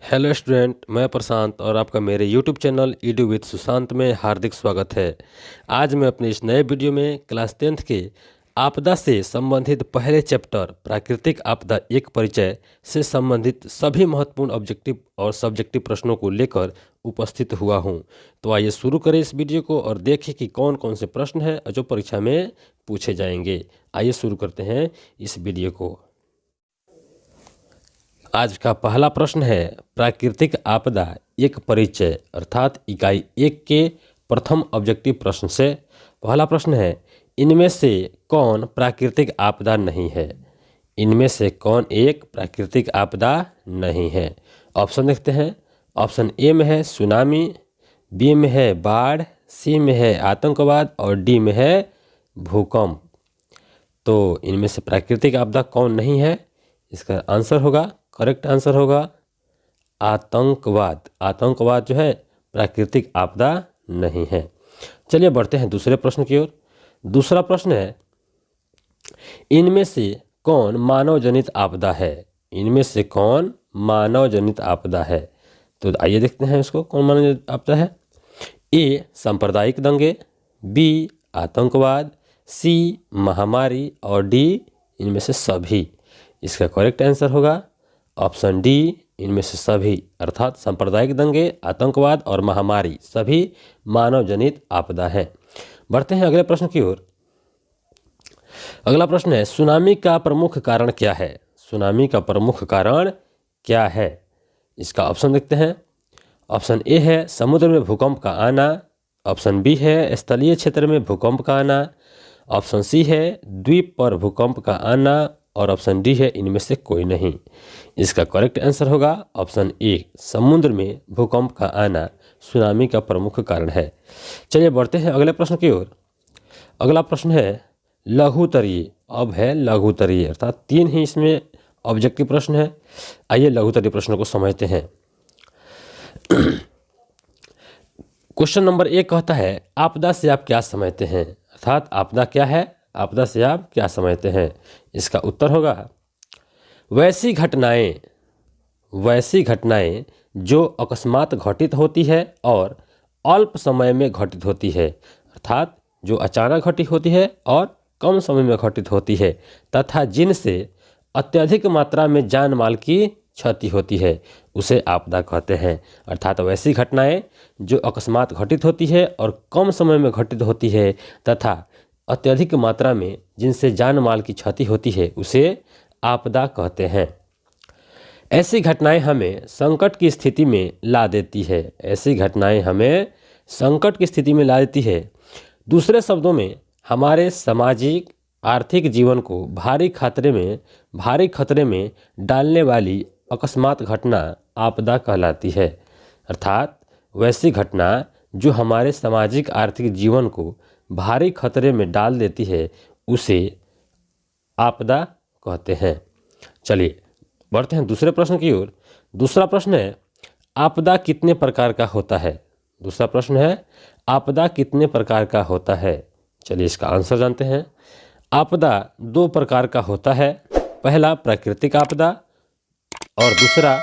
Hello student, मैं प्रशांत और आपका मेरे YouTube channel Edu with Sushant में हार्दिक स्वागत है। आज मैं अपने इस नए वीडियो में क्लास 10th के आपदा से संबंधित पहले चैप्टर प्राकृतिक आपदा एक परिचय से संबंधित सभी महत्वपूर्ण ऑब्जेक्टिव और सब्जेक्टिव प्रश्नों को लेकर उपस्थित हुआ हूं। तो आइए शुरू करें इस वीडियो को और देखें कि कौन कौन से प्रश्न हैं जो परीक्षा में पूछे जाएंगे। आइए शुरू करते हैं इस वीडियो को। आज का पहला प्रश्न है प्राकृतिक आपदा एक परिचय अर्थात इकाई 1 के प्रथम ऑब्जेक्टिव प्रश्न से। पहला प्रश्न है, इनमें से कौन प्राकृतिक आपदा नहीं है? इनमें से कौन एक प्राकृतिक आपदा नहीं है? ऑप्शन देखते हैं। ऑप्शन ए में है सुनामी, बी में है बाढ़, सी में है आतंकवाद और डी में है भूकंप। तो इनमें से प्राकृतिक आपदा कौन नहीं है? इसका आंसर होगा, करेक्ट आंसर होगा आतंकवाद। आतंकवाद जो है प्राकृतिक आपदा नहीं है। चलिए बढ़ते हैं दूसरे प्रश्न की ओर। दूसरा प्रश्न है, इनमें से कौन मानव जनित आपदा है? इनमें से कौन मानव जनित आपदा है? तो आइए देखते हैं इसको, कौन मानव जनित आपदा है। ए सांप्रदायिक दंगे, बी आतंकवाद, सी महामारी और डी इनमें से सभी। इसका करेक्ट आंसर होगा ऑप्शन डी, इनमें से सभी अर्थात सांप्रदायिक दंगे, आतंकवाद और महामारी सभी मानव जनित आपदा है। बढ़ते हैं अगले प्रश्न की ओर। अगला प्रश्न है, सुनामी का प्रमुख कारण क्या है? सुनामी का प्रमुख कारण क्या है? इसका ऑप्शन देखते हैं। ऑप्शन ए है समुद्र में भूकंप का आना, ऑप्शन बी है स्थलीय क्षेत्र में भूकंप का आना, ऑप्शन सी है द्वीप पर भूकंप का आना और ऑप्शन डी है इनमें से कोई नहीं। इसका करेक्ट आंसर होगा ऑप्शन ए, समुद्र में भूकंप का आना सुनामी का प्रमुख कारण है। चलिए बढ़ते हैं अगले प्रश्न की ओर। अगला प्रश्न है लघुतरीय। अब है लघुतरीय अर्थात 3 ही इसमें ऑब्जेक्टिव प्रश्न है। आइए लघुतरीय प्रश्नों को समझते हैं। क्वेश्चन नंबर 1 कहता है, आपदा से आप क्या समझते हैं? अर्थात आपदा क्या है, आपदा से आप क्या समझते हैं? इसका उत्तर होगा वैसी घटनाएं जो अकस्मात घटित होती है और अल्प समय में घटित होती है, अर्थात जो अचानक घटित होती है और कम समय में घटित होती है तथा जिनसे अत्यधिक मात्रा में जान माल की क्षति होती है, उसे आपदा कहते हैं। अर्थात वैसी घटनाएं जो अकस्मात घटित होती है और कम समय में घटित होती है तथा अत्यधिक मात्रा में जिनसे जान माल की क्षति होती है, उसे आपदा कहते हैं। ऐसी घटनाएं हमें संकट की स्थिति में ला देती है। ऐसी घटनाएं हमें संकट की स्थिति में ला देती है। दूसरे शब्दों में हमारे सामाजिक आर्थिक जीवन को भारी खतरे में डालने वाली अकस्मात घटना आपदा कहलाती है। अर्थात वैसी घटना जो हमारे सामाजिक आर्थिक जीवन को भारी खतरे में डाल देती है, उसे आपदा कहते हैं। चलिए बढ़ते हैं दूसरे प्रश्न की ओर। दूसरा प्रश्न है, आपदा कितने प्रकार का होता है? दूसरा प्रश्न है, आपदा कितने प्रकार का होता है? चलिए इसका आंसर जानते हैं। आपदा 2 प्रकार का होता है। पहला प्राकृतिक आपदा और दूसरा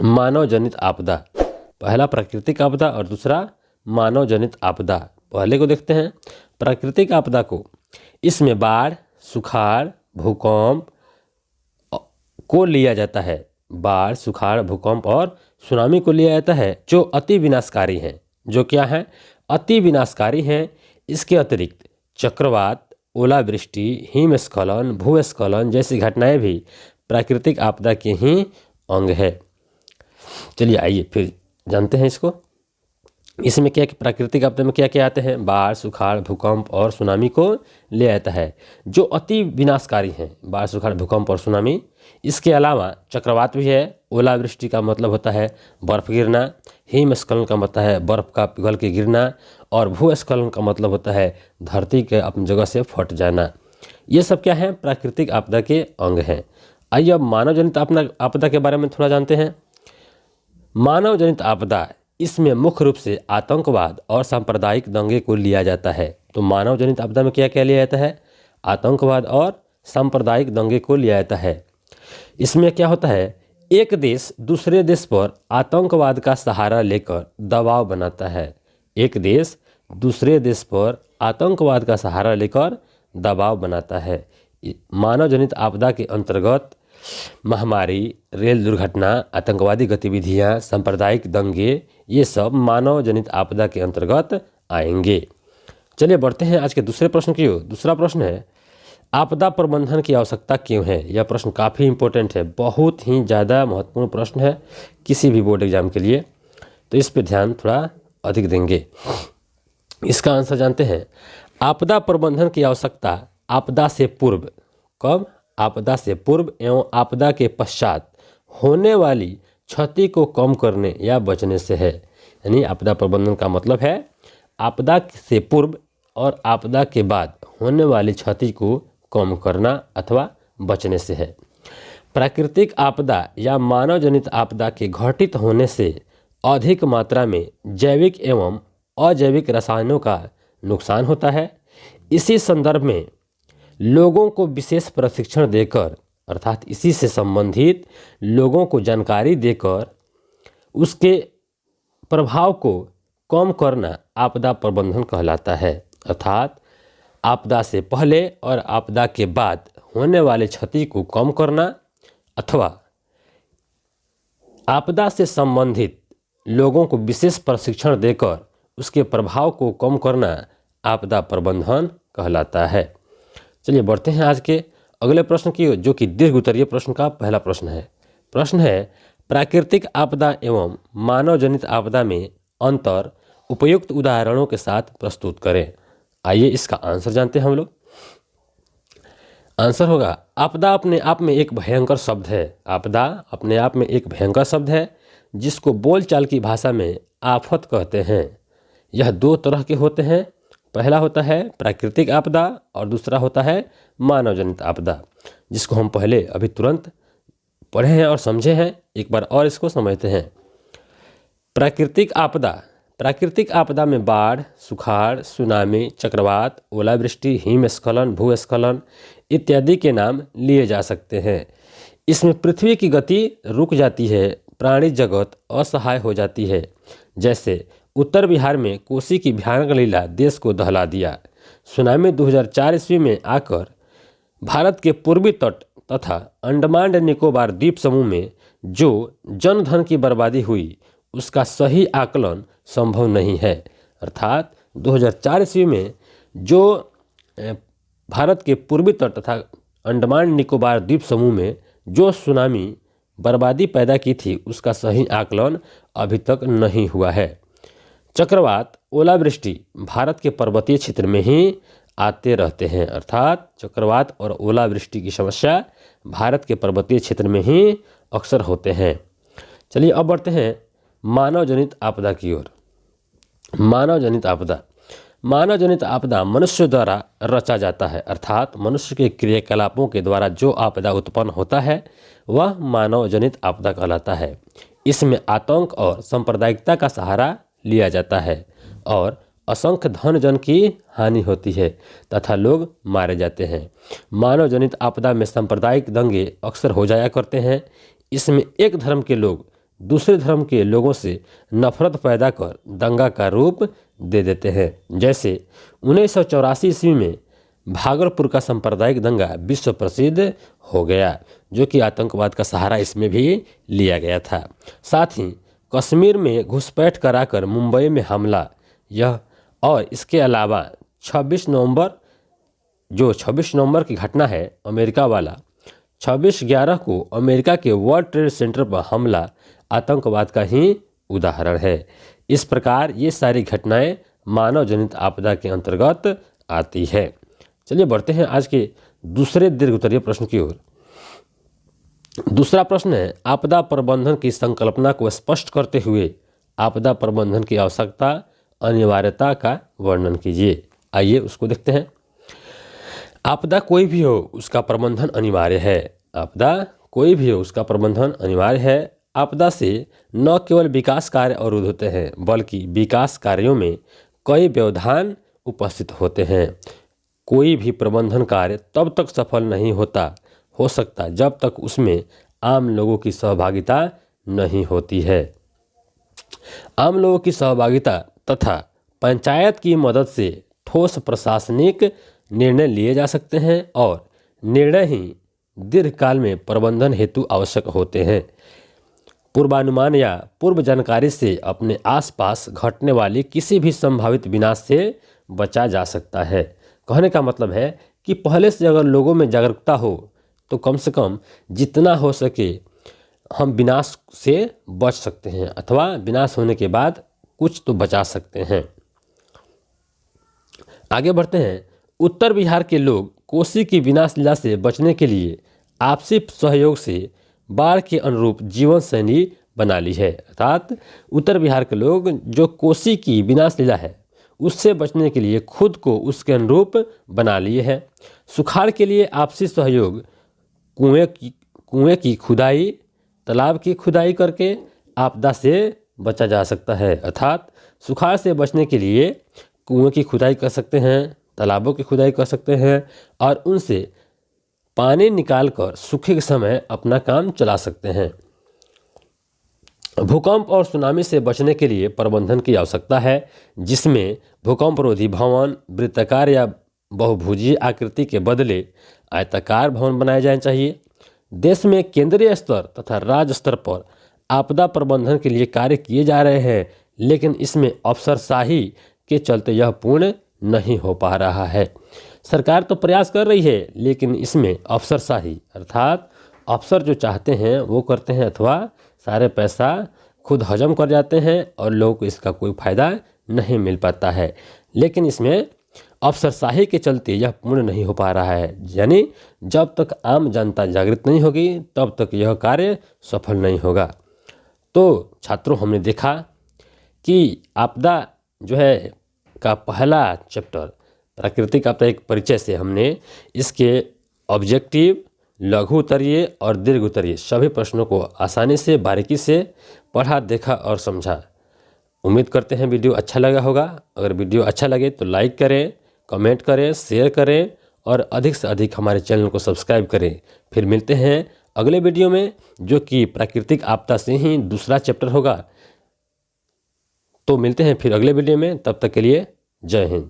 मानव जनित आपदा। पहला प्राकृतिक आपदा और दूसरा मानव जनित आपदा। पहले को देखते हैं प्राकृतिक आपदा को। इसमें बाढ़, सुखाड़, भूकंप को लिया जाता है। बाढ़, सुखाड़, भूकंप और सुनामी को लिया जाता है जो अति विनाशकारी हैं। जो क्या हैं? अति विनाशकारी हैं। इसके अतिरिक्त चक्रवात, ओलावृष्टि, हिमस्खलन, भूस्खलन जैसी घटनाएं भी प्राकृतिक आपदा के ही अंग है। चलिए आइए फिर जानते हैं इसको। इसमें क्या प्राकृतिक आपदा में क्या क्या आते हैं? बाढ़, सुखाड़, भूकंप और सुनामी को ले आता है जो अति विनाशकारी हैं। बाढ़, सुखाड़, भूकंप और सुनामी। इसके अलावा चक्रवात भी है। ओलावृष्टि का मतलब होता है बर्फ गिरना, हिमस्खलन का मतलब है बर्फ का पिघल के गिरना और भूस्खलन का मतलब होता है धरती के अपनी जगह से फट जाना। ये सब क्या है? प्राकृतिक आपदा के अंग हैं। आइए अब मानव जनित आपदा के बारे में थोड़ा जानते हैं। मानव जनित आपदा, इसमें मुख्य रूप से आतंकवाद और सांप्रदायिक दंगे को लिया जाता है। तो मानव जनित आपदा में क्या क्या लिया जाता है? आतंकवाद और सांप्रदायिक दंगे को लिया जाता है। इसमें क्या होता है? एक देश दूसरे देश पर आतंकवाद का सहारा लेकर दबाव बनाता है। एक देश दूसरे देश पर आतंकवाद का सहारा लेकर दबाव बनाता है। मानव जनित आपदा के अंतर्गत महामारी, रेल दुर्घटना, आतंकवादी गतिविधियां, सांप्रदायिक दंगे, ये सब मानव जनित आपदा के अंतर्गत आएंगे। चलिए बढ़ते हैं आज के दूसरे प्रश्न की ओर। दूसरा प्रश्न है, आपदा प्रबंधन की आवश्यकता क्यों है? यह प्रश्न काफ़ी इंपॉर्टेंट है, बहुत ही ज़्यादा महत्वपूर्ण प्रश्न है किसी भी बोर्ड एग्जाम के लिए, तो इस पे ध्यान थोड़ा अधिक देंगे। इसका आंसर जानते हैं। आपदा प्रबंधन की आवश्यकता आपदा से पूर्व, कब? आपदा से पूर्व एवं आपदा के पश्चात होने वाली क्षति को कम करने या बचने से है। यानी आपदा प्रबंधन का मतलब है आपदा से पूर्व और आपदा के बाद होने वाली क्षति को कम करना अथवा बचने से है। प्राकृतिक आपदा या मानव जनित आपदा के घटित होने से अधिक मात्रा में जैविक एवं अजैविक रसायनों का नुकसान होता है। इसी संदर्भ में लोगों को विशेष प्रशिक्षण देकर, अर्थात इसी से संबंधित लोगों को जानकारी देकर उसके प्रभाव को कम करना आपदा प्रबंधन कहलाता है। अर्थात आपदा से पहले और आपदा के बाद होने वाले क्षति को कम करना अथवा आपदा से संबंधित लोगों को विशेष प्रशिक्षण देकर उसके प्रभाव को कम करना आपदा प्रबंधन कहलाता है। चलिए बढ़ते हैं आज के अगले प्रश्न की, जो कि दीर्घ उत्तरीय प्रश्न का पहला प्रश्न है। प्रश्न है, प्राकृतिक आपदा एवं मानव जनित आपदा में अंतर उपयुक्त उदाहरणों के साथ प्रस्तुत करें। आइए इसका आंसर जानते हैं हम लोग। आंसर होगा, आपदा अपने आप में एक भयंकर शब्द है। आपदा अपने आप में एक भयंकर शब्द है जिसको बोलचाल की भाषा में आफत कहते हैं। यह दो तरह के होते हैं, पहला होता है प्राकृतिक आपदा और दूसरा होता है मानव जनित आपदा, जिसको हम पहले अभी तुरंत पढ़े हैं और समझे हैं। एक बार और इसको समझते हैं। प्राकृतिक आपदा, प्राकृतिक आपदा में बाढ़, सुखाड़, सुनामी, चक्रवात, ओलावृष्टि, हिमस्खलन, भूस्खलन इत्यादि के नाम लिए जा सकते हैं। इसमें पृथ्वी की गति रुक जाती है, प्राणी जगत असहाय हो जाती है। जैसे उत्तर बिहार में कोसी की भयानक लीला देश को दहला दिया। सुनामी 2004 ईस्वी में आकर भारत के पूर्वी तट तथा अंडमान निकोबार द्वीप समूह में जो जनधन की बर्बादी हुई उसका सही आकलन संभव नहीं है। अर्थात 2004 ईस्वी में जो भारत के पूर्वी तट तथा अंडमान निकोबार द्वीप समूह में जो सुनामी बर्बादी पैदा की थी उसका सही आकलन अभी तक नहीं हुआ है। चक्रवात, ओलावृष्टि भारत के पर्वतीय क्षेत्र में ही आते रहते हैं। अर्थात चक्रवात और ओलावृष्टि की समस्या भारत के पर्वतीय क्षेत्र में ही अक्सर होते हैं। चलिए अब बढ़ते हैं मानव जनित आपदा की ओर। मानव जनित आपदा, मानव जनित आपदा मनुष्य द्वारा रचा जाता है। अर्थात मनुष्य के क्रियाकलापों के द्वारा जो आपदा उत्पन्न होता है वह मानव जनित आपदा कहलाता है। इसमें आतंक और सांप्रदायिकता का सहारा लिया जाता है और असंख्य धन जन की हानि होती है तथा लोग मारे जाते हैं। मानव जनित आपदा में सांप्रदायिक दंगे अक्सर हो जाया करते हैं। इसमें एक धर्म के लोग दूसरे धर्म के लोगों से नफरत पैदा कर दंगा का रूप दे देते हैं। जैसे 1984 ईस्वी में भागलपुर का सांप्रदायिक दंगा विश्व प्रसिद्ध हो गया, जो कि आतंकवाद का सहारा इसमें भी लिया गया था। साथ ही कश्मीर में घुसपैठ कराकर मुंबई में हमला, यह और इसके अलावा 26 नवंबर की घटना है अमेरिका वाला, 26/11 को अमेरिका के वर्ल्ड ट्रेड सेंटर पर हमला आतंकवाद का ही उदाहरण है। इस प्रकार ये सारी घटनाएं मानव जनित आपदा के अंतर्गत आती है। चलिए बढ़ते हैं आज के दूसरे दीर्घ उत्तरीय प्रश्न की ओर। दूसरा प्रश्न है, आपदा प्रबंधन की संकल्पना को स्पष्ट करते हुए आपदा प्रबंधन की आवश्यकता अनिवार्यता का वर्णन कीजिए। आइए उसको देखते हैं। आपदा कोई भी हो उसका प्रबंधन अनिवार्य है। आपदा कोई भी हो उसका प्रबंधन अनिवार्य है। आपदा से न केवल विकास कार्य अवरुद्ध होते हैं बल्कि विकास कार्यों में कई व्यवधान उपस्थित होते हैं। कोई भी प्रबंधन कार्य तब तक सफल नहीं हो सकता जब तक उसमें आम लोगों की सहभागिता नहीं होती है। आम लोगों की सहभागिता तथा पंचायत की मदद से ठोस प्रशासनिक निर्णय लिए जा सकते हैं और निर्णय ही दीर्घकाल में प्रबंधन हेतु आवश्यक होते हैं। पूर्वानुमान या पूर्व जानकारी से अपने आसपास घटने वाली किसी भी संभावित विनाश से बचा जा सकता है। कहने का मतलब है कि पहले से अगर लोगों में जागरूकता हो तो कम से कम जितना हो सके हम विनाश से बच सकते हैं अथवा विनाश होने के बाद कुछ तो बचा सकते हैं। आगे बढ़ते हैं। उत्तर बिहार के लोग कोसी की विनाश लीला से बचने के लिए आपसी सहयोग से बाढ़ के अनुरूप जीवन शैली बना ली है। अर्थात उत्तर बिहार के लोग जो कोसी की विनाश लीला है उससे बचने के लिए खुद को उसके अनुरूप बना लिए हैं। सुखाड़ के लिए आपसी सहयोग कुएं की खुदाई, तालाब की खुदाई करके आपदा से बचा जा सकता है। अर्थात सुखाड़ से बचने के लिए कुएं की खुदाई कर सकते हैं, तालाबों की खुदाई कर सकते हैं और उनसे पानी निकालकर सूखे के समय अपना काम चला सकते हैं। भूकंप और सुनामी से बचने के लिए प्रबंधन की आवश्यकता है, जिसमें भूकंपरोधी भवन वृत्ताकार या बहुभुजीय आकृति के बदले आयताकार भवन बनाए जाने चाहिए। देश में केंद्रीय स्तर तथा राज्य स्तर पर आपदा प्रबंधन के लिए कार्य किए जा रहे हैं, लेकिन इसमें अफसरशाही के चलते यह पूर्ण नहीं हो पा रहा है। सरकार तो प्रयास कर रही है, लेकिन इसमें अफसरशाही अर्थात अफसर जो चाहते हैं वो करते हैं अथवा सारे पैसा खुद हजम कर जाते हैं और लोगों को इसका कोई फ़ायदा नहीं मिल पाता है। लेकिन इसमें अफसरशाही के चलते यह पूर्ण नहीं हो पा रहा है, यानी जब तक आम जनता जागृत नहीं होगी तब तक यह कार्य सफल नहीं होगा। तो छात्रों, हमने देखा कि आपदा जो है का पहला चैप्टर प्राकृतिक आपदा एक परिचय से हमने इसके ऑब्जेक्टिव, लघु उत्तरीय और दीर्घ उत्तरीय सभी प्रश्नों को आसानी से बारीकी से पढ़ा, देखा और समझा। उम्मीद करते हैं वीडियो अच्छा लगा होगा। अगर वीडियो अच्छा लगे तो लाइक करें, कमेंट करें, शेयर करें और अधिक से अधिक हमारे चैनल को सब्सक्राइब करें। फिर मिलते हैं अगले वीडियो में, जो कि प्राकृतिक आपदा से ही दूसरा चैप्टर होगा। तो मिलते हैं फिर अगले वीडियो में, तब तक के लिए जय हिंद।